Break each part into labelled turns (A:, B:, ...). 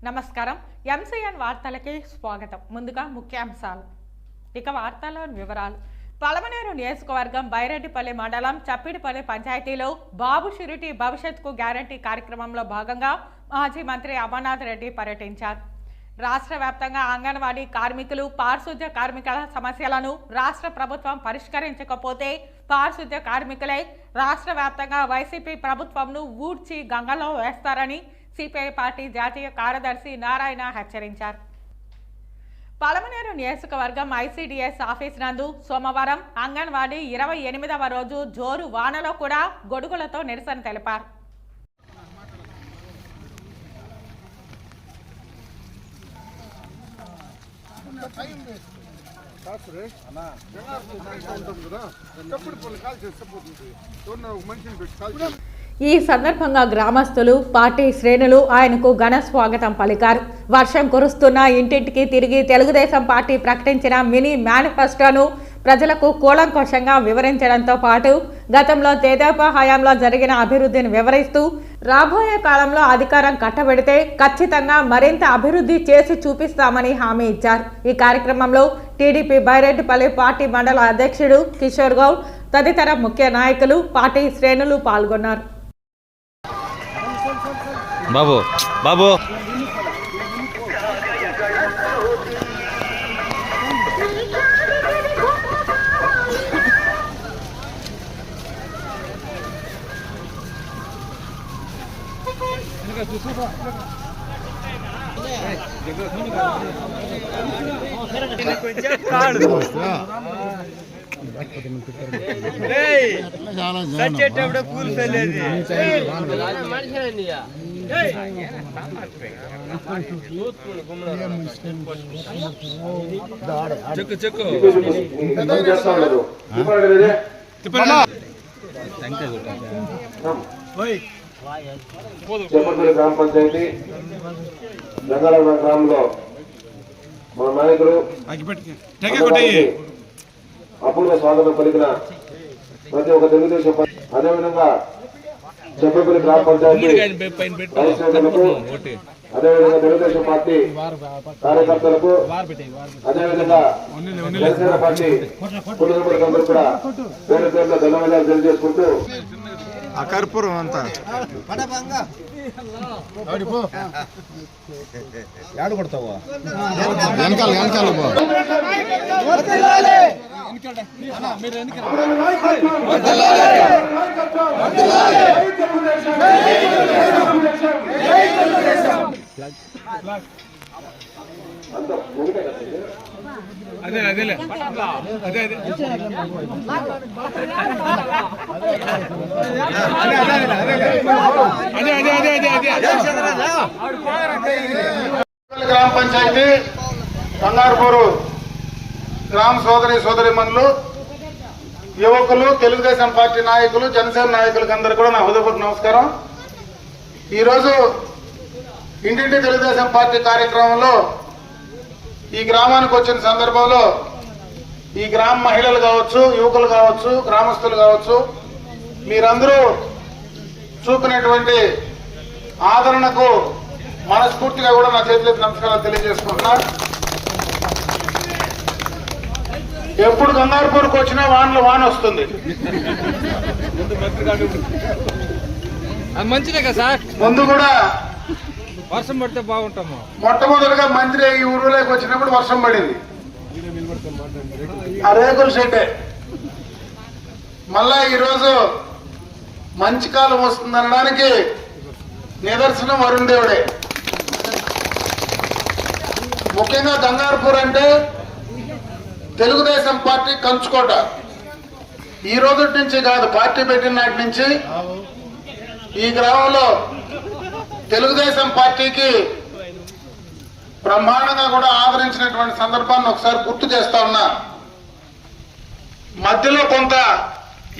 A: నమస్కారం. ఎంసీఎన్ వార్తలకి స్వాగతం. ముందుగా ముఖ్యాంశాలు. ఇక వార్తల్లోని వివరాలు. పలమనేరు నియోజకవర్గం బైరెడ్డిపల్లి మండలం చప్పిడిపల్లి పంచాయతీలో బాబు షూరిటీ భవిష్యత్తుకు గ్యారంటీ కార్యక్రమంలో భాగంగా మాజీ మంత్రి అమర్నాథ్ రెడ్డి పర్యటించారు. రాష్ట్ర వ్యాప్తంగా అంగన్వాడీ కార్మికులు, పారిశుద్ధ్య కార్మికుల సమస్యలను రాష్ట్ర ప్రభుత్వం పరిష్కరించకపోతే పారిశుద్ధ్య కార్మికులే రాష్ట్ర వ్యాప్తంగా వైసీపీ ప్రభుత్వంను ఊడ్చి గంగలో వేస్తారని సిపిఐ పార్టీ జాతీయ కార్యదర్శి నారాయణ హెచ్చరించారు. పలమనేరు నియోజకవర్గం ఐసీడీఎస్ ఆఫీస్ నందు సోమవారం అంగన్వాడీ 28వ రోజు జోరు వానలో కూడా గొడుగులతో నిరసన తెలిపారు. ఈ సందర్భంగా గ్రామస్తులు, పార్టీ శ్రేణులు ఆయనకు ఘన స్వాగతం పలికారు. వర్షం కురుస్తున్న ఇంటింటికి తిరిగి తెలుగుదేశం పార్టీ ప్రకటించిన మినీ మేనిఫెస్టోను ప్రజలకు కూలంకషంగా వివరించడంతో పాటు గతంలో తెదేపా హయాంలో జరిగిన అభివృద్ధిని వివరిస్తూ రాబోయే కాలంలో అధికారం కట్టబెడితే ఖచ్చితంగా మరింత అభివృద్ధి చేసి చూపిస్తామని హామీ ఇచ్చారు. ఈ కార్యక్రమంలో టీడీపీ బైరెడ్డిపల్లి పార్టీ మండల అధ్యక్షుడు కిషోర్ గౌడ్ తదితర ముఖ్య నాయకులు, పార్టీ శ్రేణులు పాల్గొన్నారు.
B: బాబు బాబు సచ్చేటప్పుడు పూలు తెలియదు. చెక్కు చెక్కు
C: గ్రామ పంచాయతీ రంగారావు గ్రామంలో మన నాయకుడు అపూర్వ స్వాగతం పలికిన ప్రతి ఒక్క తెలుగుదేశం, అదేవిధంగా చెప్పపల్లి గ్రామ పంచాయతీ అదేవిధంగా తెలుగుదేశం పార్టీ కార్యకర్తలకు, అదేవిధంగా జనసేన పార్టీ కుటుంబీకులందరూ కూడా పేరు పేరులో ధన్యవాదాలు తెలియజేసుకుంటూ
B: ఆ కర్పూరం అంతా యాడు కొడతావా వెనకాల వెనకాల
D: అదే అదేలే అదే అదే
C: గ్రామ పంచాయతీ కంగారుపూరు గ్రామ సోదరిమణులు, యువకులు, తెలుగుదేశం పార్టీ నాయకులు, జనసేన నాయకులకు అందరూ కూడా నా హృదయపూర్వక నమస్కారం. ఈరోజు ఇంటింటి తెలుగుదేశం పార్టీ కార్యక్రమంలో ఈ గ్రామానికి వచ్చిన సందర్భంలో ఈ గ్రామ మహిళలు కావచ్చు, యువకులు కావచ్చు, గ్రామస్తులు కావచ్చు, మీరందరూ చూపినటువంటి ఆదరణకు మనస్ఫూర్తిగా కూడా నా చేతులెత్తి నమస్కారాలు తెలియజేసుకుంటున్నా. ఎప్పుడు గంగారపూర్కి వచ్చినా వాన వస్తుంది.
D: మంచిదే కదా సార్.
C: ముందు కూడా
D: వర్షం పడితే బాగుంటాము.
C: మొట్టమొదటిగా మంత్రి ఈ ఊరులోకి వచ్చినప్పుడు వర్షం పడింది, ఆ రేకుల షెడ్డే. మళ్ళా ఈరోజు మంచి కాలం వస్తుందనడానికి నిదర్శనం వరుణ్ దేవుడే. ముఖ్యంగా గంగారపూర్ అంటే తెలుగుదేశం పార్టీ కంచుకోట. ఈ రోజు నుంచి కాదు, పార్టీ పెట్టిన నాటి నుంచి ఈ గ్రామంలో తెలుగుదేశం పార్టీకి బ్రహ్మాండంగా కూడా ఆదరించినటువంటి సందర్భాన్ని ఒకసారి గుర్తు చేస్తా ఉన్నా. మధ్యలో కొంత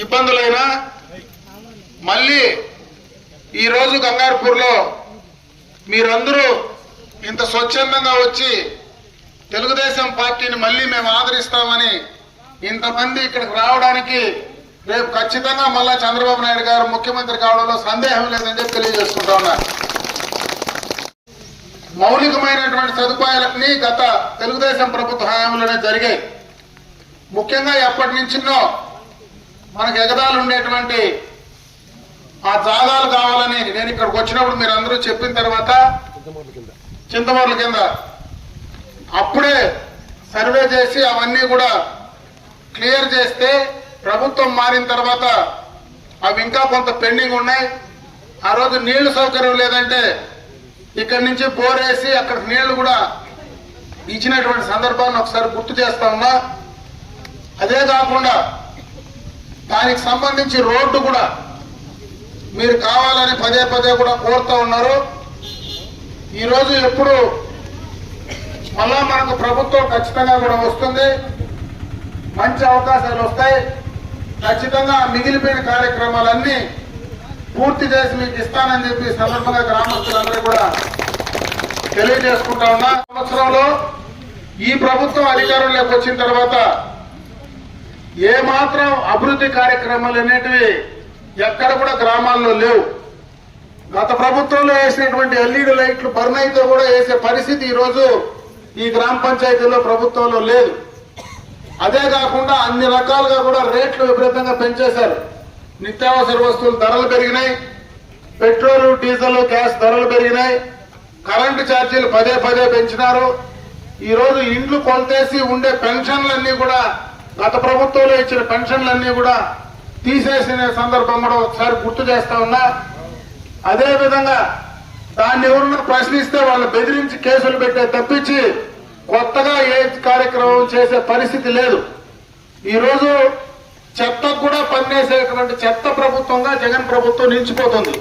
C: ఇబ్బందులైనా మళ్ళీ ఈరోజు గంగారపూర్లో మీరందరూ ఇంత స్వచ్ఛందంగా వచ్చి తెలుగుదేశం పార్టీని మళ్ళీ మేము ఆదరిస్తామని ఇంతమంది ఇక్కడికి రావడానికి రేపు ఖచ్చితంగా మళ్ళా చంద్రబాబు నాయుడు గారు ముఖ్యమంత్రి కావడంలో సందేహం లేదని చెప్పి తెలియజేసుకుంటా ఉన్నా. మౌలికమైనటువంటి సదుపాయాలన్నీ గత తెలుగుదేశం ప్రభుత్వ హయాంలోనే జరిగాయి. ముఖ్యంగా ఎప్పటి నుంచినో మనకు ఎగదాలు ఉండేటువంటి ఆ జాగాలు కావాలని నేను ఇక్కడికి వచ్చినప్పుడు మీరు అందరూ చెప్పిన తర్వాత చింతమూర్ల కింద అప్పుడే సర్వే చేసి అవన్నీ కూడా క్లియర్ చేస్తే ప్రభుత్వం మారిన తర్వాత అవి ఇంకా కొంత పెండింగ్ ఉన్నాయి. ఆ రోజు నీళ్లు సౌకర్యం లేదంటే ఇక్కడి నుంచి బోర్ వేసి అక్కడ నీళ్లు కూడా ఇచ్చినటువంటి సందర్భాన్ని ఒకసారి గుర్తు చేస్తా ఉన్నా. అదే కాకుండా దానికి సంబంధించి రోడ్డు కూడా మీరు కావాలని పదే పదే కూడా కోరుతూ ఉన్నారు. ఈరోజు ఎప్పుడు మళ్ళా మనకు ప్రభుత్వం ఖచ్చితంగా కూడా వస్తుంది, మంచి అవకాశాలు వస్తాయి. ఖచ్చితంగా మిగిలిపోయిన కార్యక్రమాలన్నీ పూర్తి చేసి మీకు ఇస్తానని చెప్పి సందర్భంగా గ్రామస్తులందరూ కూడా తెలియజేసుకుంటా ఉన్నా. సంవత్సరంలో ఈ ప్రభుత్వం అధికారంలోకి వచ్చిన తర్వాత ఏమాత్రం అభివృద్ధి కార్యక్రమాలు అనేటివి ఎక్కడ కూడా గ్రామాల్లో లేవు. గత ప్రభుత్వంలో వేసినటువంటి ఎల్ఈడి లైట్లు బర్న్ అయితే కూడా వేసే పరిస్థితి ఈరోజు ఈ గ్రామ పంచాయతీలో ప్రభుత్వంలో లేదు. అదే కాకుండా అన్ని రకాలుగా కూడా రేట్లు విపరీతంగా పెంచేశారు. నిత్యావసర వస్తువులు ధరలు పెరిగినాయి, పెట్రోలు డీజిల్ గ్యాస్ ధరలు పెరిగినాయి, కరెంటు ఛార్జీలు పదే పదే పెంచినారు. ఈరోజు ఇండ్లు కొలతేసి ఉండే పెన్షన్లన్నీ కూడా గత ప్రభుత్వంలో ఇచ్చిన పెన్షన్లన్నీ కూడా తీసేసిన సందర్భం కూడా ఒకసారి గుర్తు చేస్తా ఉన్నా. అదే విధంగా దాన్ని ఎవరన్నా ప్రశ్నిస్తే వాళ్ళు బెదిరించి కేసులు పెట్టే తప్పించి కొత్తగా ఏ కార్యక్రమం చేసే పరిస్థితి లేదు. ఈరోజు చెత్తకు కూడా పనిచేసేటువంటి చెత్త ప్రభుత్వంగా జగన్ ప్రభుత్వం నిలిచిపోతుంది.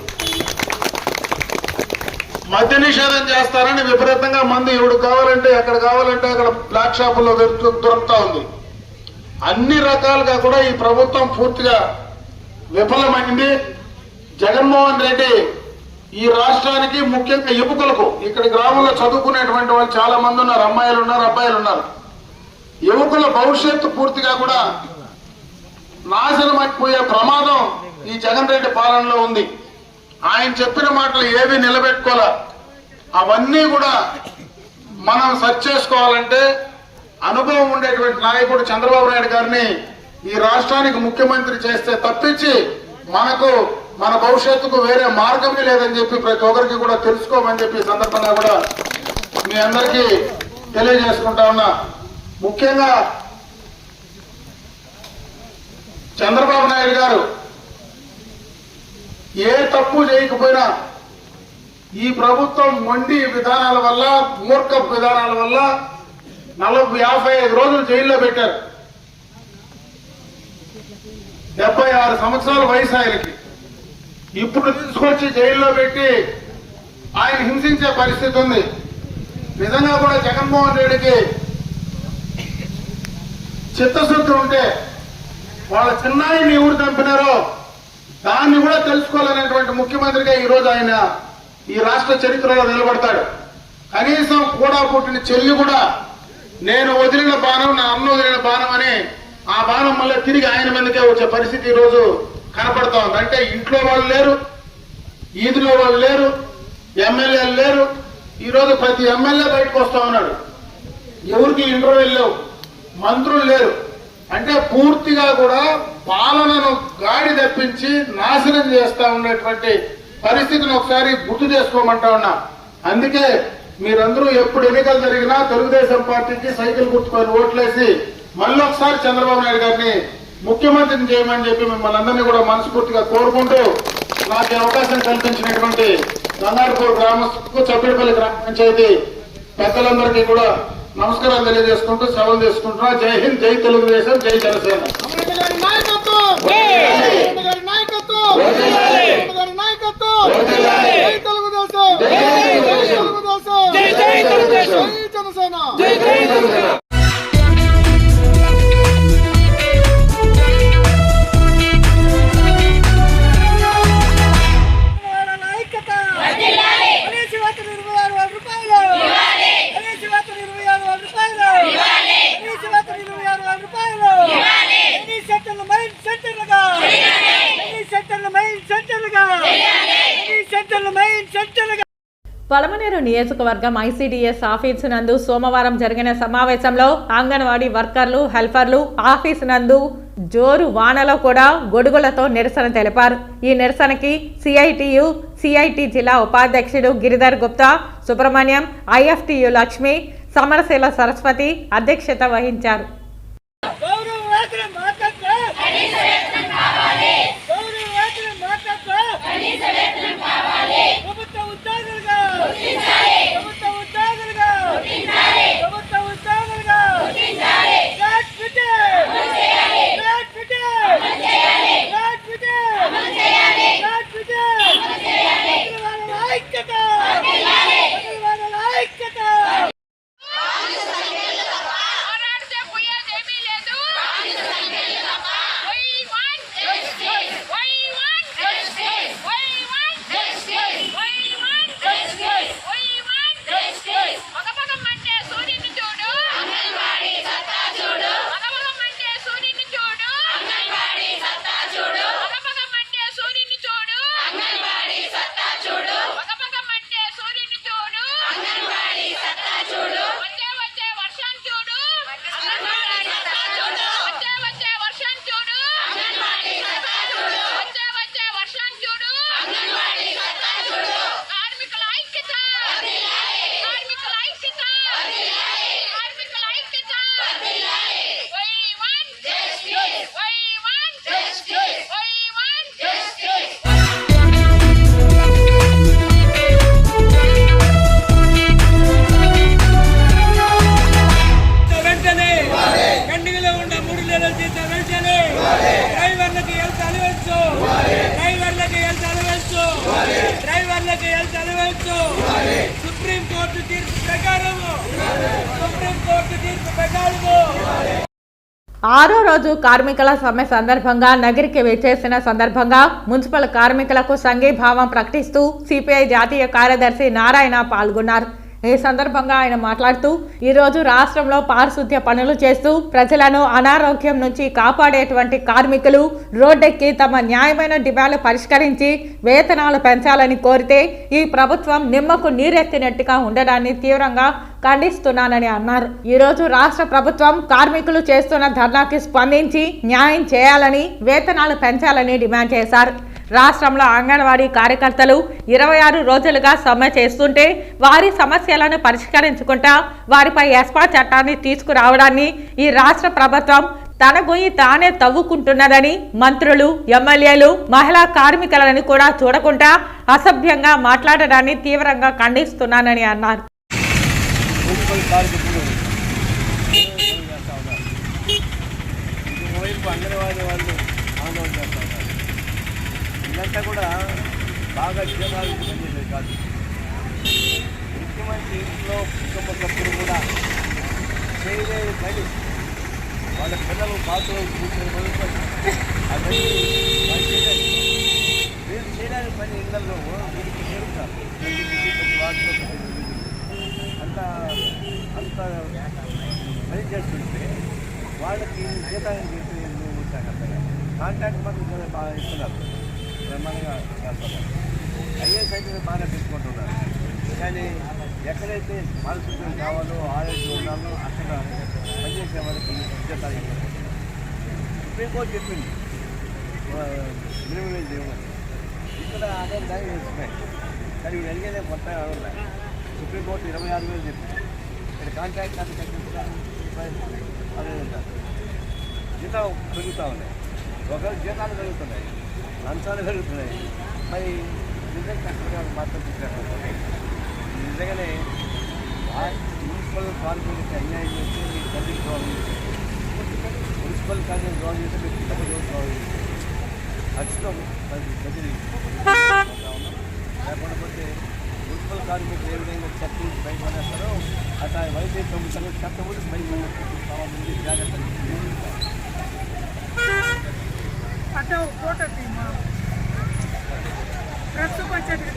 C: మద్య నిషేధం చేస్తారని విపరీతంగా మంది ఎవడు కావాలంటే ఎక్కడ కావాలంటే అక్కడ బ్లాక్ షాపుల్లో దొరుకుతా ఉంది. అన్ని రకాలుగా కూడా ఈ ప్రభుత్వం పూర్తిగా విఫలమైంది. జగన్మోహన్ రెడ్డి ఈ రాష్ట్రానికి ముఖ్యంగా యువకులకు ఇక్కడ గ్రామంలో చదువుకునేటువంటి వాళ్ళు చాలా మంది ఉన్నారు, అమ్మాయిలు ఉన్నారు, అబ్బాయిలు ఉన్నారు. యువకుల భవిష్యత్తు పూర్తిగా కూడా నాశనం అయిపోయే ప్రమాదం ఈ జగన్ రెడ్డి పాలనలో ఉంది. ఆయన చెప్పిన మాటలు ఏవి నిలబెట్టుకోలే. అవన్నీ కూడా మనం సర్చ్ చేసుకోవాలంటే అనుభవం ఉండేటువంటి నాయకుడు చంద్రబాబు నాయుడు గారిని ఈ రాష్ట్రానికి ముఖ్యమంత్రి చేస్తే తప్పించి మనకు మన భవిష్యత్తుకు వేరే మార్గమే లేదని చెప్పి ప్రతి ఒక్కరికి కూడా తెలుసుకోమని చెప్పి సందర్భంగా కూడా మీ అందరికీ తెలియజేసుకుంటా ఉన్నా. ముఖ్యంగా చంద్రబాబు నాయుడు గారు ఏ తప్పు చేయకపోయినా ఈ ప్రభుత్వం మొండి విధానాల వల్ల, మూర్ఖ విధానాల వల్ల 55 రోజులు జైల్లో పెట్టారు. 76 సంవత్సరాల వయసు ఆయనకి. ఇప్పుడు తీసుకొచ్చి జైల్లో పెట్టి ఆయన హింసించే పరిస్థితి ఉంది. నిజంగా కూడా జగన్మోహన్ రెడ్డికి చిత్తశుద్ధి ఉంటే వాళ్ళ చిన్నాయిని ఎవరు చంపినారో దాన్ని కూడా తెలుసుకోవాలనేటువంటి ముఖ్యమంత్రిగా ఈరోజు ఆయన ఈ రాష్ట్ర చరిత్రలో నిలబడతాడు. కనీసం కూడా పుట్టిన చెల్లి కూడా నేను వదిలిన బాణం, నా అన్న వదిలిన బాణం అని ఆ బాణం మళ్ళీ తిరిగి ఆయన మీదకే వచ్చే పరిస్థితి ఈరోజు కనపడతా ఉంది. అంటే ఇంట్లో వాళ్ళు లేరు, ఈదులో వాళ్ళు లేరు, ఎమ్మెల్యేలు లేరు. ఈరోజు ప్రతి ఎమ్మెల్యే బయటకు వస్తా ఉన్నాడు. ఎవరికి ఇంటర్వ్యూలు లేవు, మంత్రులు లేరు. అంటే పూర్తిగా కూడా పాలనను గాడి తప్పించి నాశనం చేస్తా ఉన్నటువంటి పరిస్థితిని ఒకసారి గుర్తు చేసుకోమంటా ఉన్నా. అందుకే మీరందరూ ఎప్పుడు ఎన్నికలు జరిగినా తెలుగుదేశం పార్టీకి సైకిల్ గుర్తుకొని ఓట్లేసి మళ్ళీ ఒకసారి చంద్రబాబు నాయుడు గారిని ముఖ్యమంత్రిని చేయమని చెప్పి మిమ్మల్ని అందరినీ కూడా మనస్ఫూర్తిగా కోరుకుంటూ నాకు అవకాశం కల్పించినటువంటి గంగారపూర్ గ్రామస్తులకు, చప్పిడిపల్లి గ్రామ పంచాయతీ పెద్దలందరికీ కూడా నమస్కారాలు తెలియజేసుకుంటూ సెలవు తీసుకుంటున్నా. జై హింద్, జై తెలుగుదేశం, జై జనసేన.
E: జై తెలుగుదేశం. జనసేన
A: పలమనేరు నియోజకవర్గం ఐసీడీఎస్ ఆఫీసు నందు సోమవారం జరిగిన సమావేశంలో అంగన్వాడీ వర్కర్లు హెల్పర్లు ఆఫీసు నందు జోరు వానలో కూడా గొడుగులతో నిరసన తెలిపారు. ఈ నిరసనకి సిఐటి జిల్లా ఉపాధ్యక్షుడు గిరిధర్ గుప్తా, సుబ్రహ్మణ్యం, ఐఎఫ్టియు లక్ష్మి, సమరశీల సరస్వతి అధ్యక్షత వహించారు. ఆరో రోజు కార్మికుల సమ్మె సందర్భంగా నగరికి విచ్చేసిన సందర్భంగా మున్సిపల్ కార్మికులకు సంఘీభావం ప్రకటిస్తూ సిపిఐ జాతీయ కార్యదర్శి నారాయణ పాల్గొన్నారు. ఈ సందర్భంగా ఆయన మాట్లాడుతూ ఈరోజు రాష్ట్రంలో పారిశుద్ధ్య పనులు చేస్తూ ప్రజలను అనారోగ్యం నుంచి కాపాడేటువంటి కార్మికులు రోడ్డెక్కి తమ న్యాయమైన డిమాండ్లు పరిష్కరించి వేతనాలు పెంచాలని కోరితే ఈ ప్రభుత్వం నిమ్మకు నీరెత్తినట్టుగా ఉండడాన్ని తీవ్రంగా ఖండిస్తున్నానని అన్నారు. ఈరోజు రాష్ట్ర ప్రభుత్వం కార్మికులు చేస్తున్న ధర్నాకి స్పందించి న్యాయం చేయాలని, వేతనాలు పెంచాలని డిమాండ్ చేశారు. రాష్ట్రంలో అంగన్వాడీ కార్యకర్తలు 26 రోజులుగా సమ్మె చేస్తుంటే వారి సమస్యలను పరిష్కరించుకుంటా వారిపై ఎస్పా చట్టాన్ని తీసుకురావడాన్ని ఈ రాష్ట్ర ప్రభుత్వం తన గొయ్యి తానే తవ్వుకుంటున్నదని, మంత్రులు, ఎమ్మెల్యేలు మహిళా కార్మికులను కూడా చూడకుండా అసభ్యంగా మాట్లాడడాన్ని తీవ్రంగా ఖండిస్తున్నానని అన్నారు.
F: ఇదంతా కూడా బాగా జీవనాలు పనిచేసేది కాదు. ముఖ్యమంత్రి ఇంట్లో కుటుంబ సభ్యులు కూడా చేయలేని పని, వాళ్ళ పిల్లలు బాత్రూమ్ కూర్చొని మొదలుకొని అవన్నీ వీళ్ళు చేయడానికి పని ఇళ్లలో వీరికి చేరుతారు. అంత పని చేస్తుంటే వాళ్ళకి జీతాన్ని చేసి ఉంటాను అంతగా కాంట్రాక్ట్ మాత్రం బాగా ఇస్తున్నారు, బ్రహ్మాండంగా చేస్తున్నారు. ఐఏఎస్ అయితే బాగా తీసుకుంటున్నారు. కానీ ఎక్కడైతే పారిశుద్ధ్యం కావాలో, ఆరోగ్యం ఉండాలో అక్కడ పనిచేసే వాళ్ళకి జీతాలు ఇవ్వలేదు. సుప్రీంకోర్టు చెప్పింది మినిమం వేజ్ ఇవ్వమని. ఇక్కడ అదే దాన్ని చేస్తున్నాయి. కానీ వీళ్ళు అడిగేదే కొత్తగా ఉన్నాయి. సుప్రీంకోర్టు 26,000 చెప్పింది. ఇక్కడ కాంట్రాక్ట్ అది తగ్గిస్తారు, అదే ఉంటారు. జీతాలు పెరుగుతూ ఉన్నాయి. ఒకవేళ జీతాలు పెరుగుతున్నాయి, లంచాలు పెరుగుతున్నాయి. మరి నిజంగా కష్టంగా మాత్రం తీసుకుంటున్నాయి. నిజంగానే మున్సిపల్ కార్పొరేట్కి అన్యాయం చేస్తే మీరు తల్లికి గౌరవం చేస్తారు. మున్సిపల్ కార్పొరేట్ గౌరవం చేస్తే మీరు పిల్లలకు గౌరవం చేస్తారు. ఖచ్చితం ప్రజలు లేకపోతే మున్సిపల్ కార్మికులు ఏ విధంగా చర్చలు బయట పడేస్తారో గత వైద్య ప్రభుత్వం చెప్పబోతే బయట జాగ్రత్తలు
E: ఫోటో ప్రెస్ పంచాయతీ